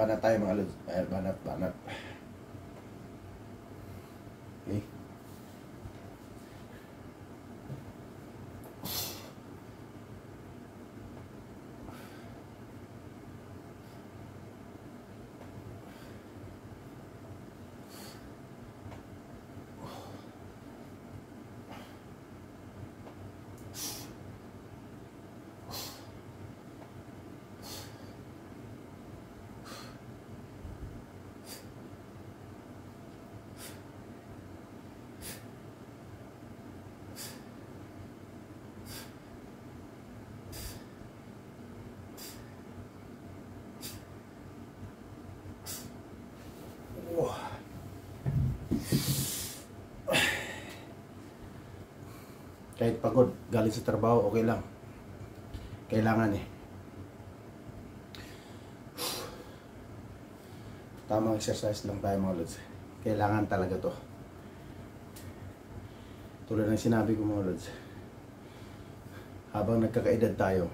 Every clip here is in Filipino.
Banat tayo mga lods. Ayan, banat. Okay. Kahit pagod, galing sa trabaho, okay lang. Kailangan eh. Tamang exercise lang tayo mga lods. Kailangan talaga to. Tulad ng sinabi ko mga lods, habang nagkakaedad tayo,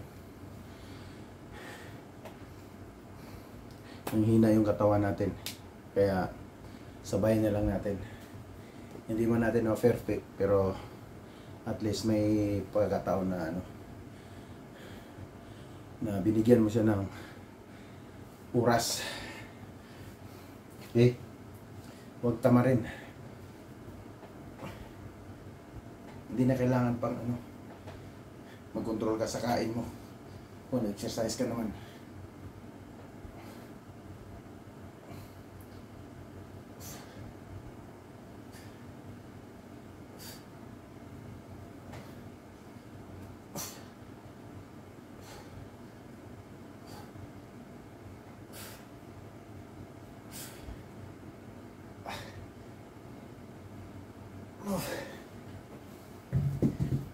nanghina yung katawan natin. Kaya sabayin na lang natin. Hindi man natin perfect, pero at least may pagkakataon na na binigyan mo siya ng oras. Okay? Huwag tamarin. Hindi na kailangan pang mag-control ka sa kain mo. Kung exercise ka naman.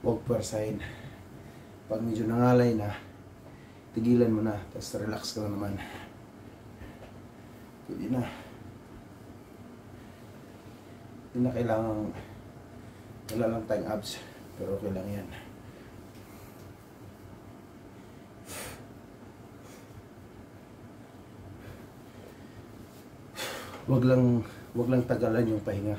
Huwag puwersahin. Pag medyo nangalay na, tigilan mo na, tapos relax ka lang naman. Pwede na. Hindi na kailangan, wala lang tayong abs, pero okay lang yan. Wag lang tagalan yung pahinga.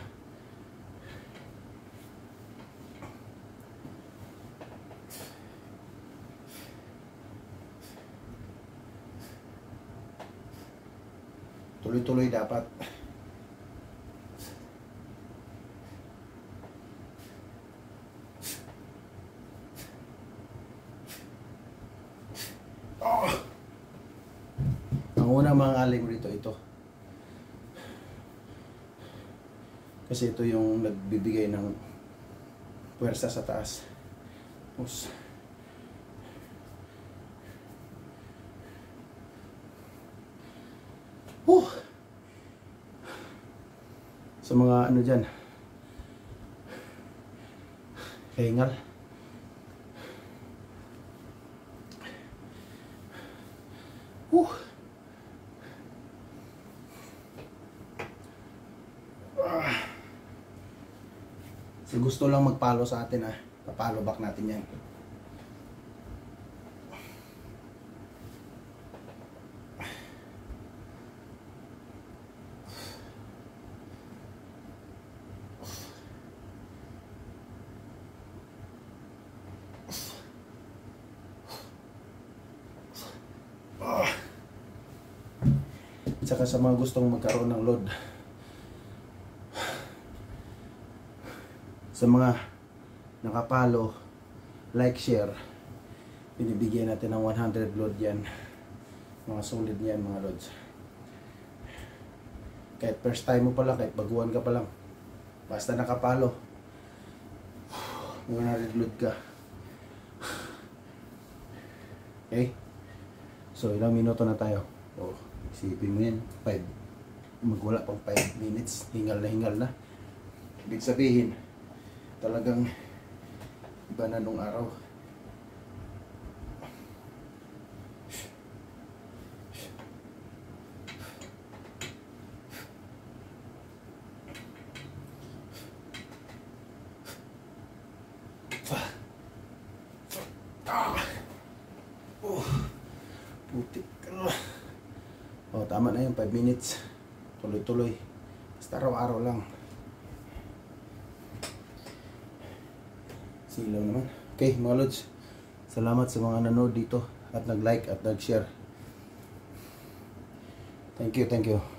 Tuloy-tuloy dapat. Ang unang mga alay mo dito, ito. Kasi ito yung nagbibigay ng puwersa sa taas. Tapos, sa mga dyan, hingal. So gusto lang magpalo sa atin papalo back natin yan. Saka sa mga gustong magkaroon ng load, sa mga nakapalo, like, share, binibigyan natin ng 100 load yan. Mga solid yan mga loads. Kahit first time mo pa lang, kahit baguhan ka pa lang, basta nakapalo, 100 load ka. Okay? So ilang minuto na tayo? Isipin mo yan, 5. Magwala pang 5 minutes, hingal na. Ibig sabihin, talagang iba na nung araw. Putik ka na. O, tama na yung 5 minutes. Tuloy-tuloy. Basta araw-araw lang. Silaw naman. Okay, mga lods. Salamat sa mga nanood dito at nag-like at nag-share. Thank you, thank you.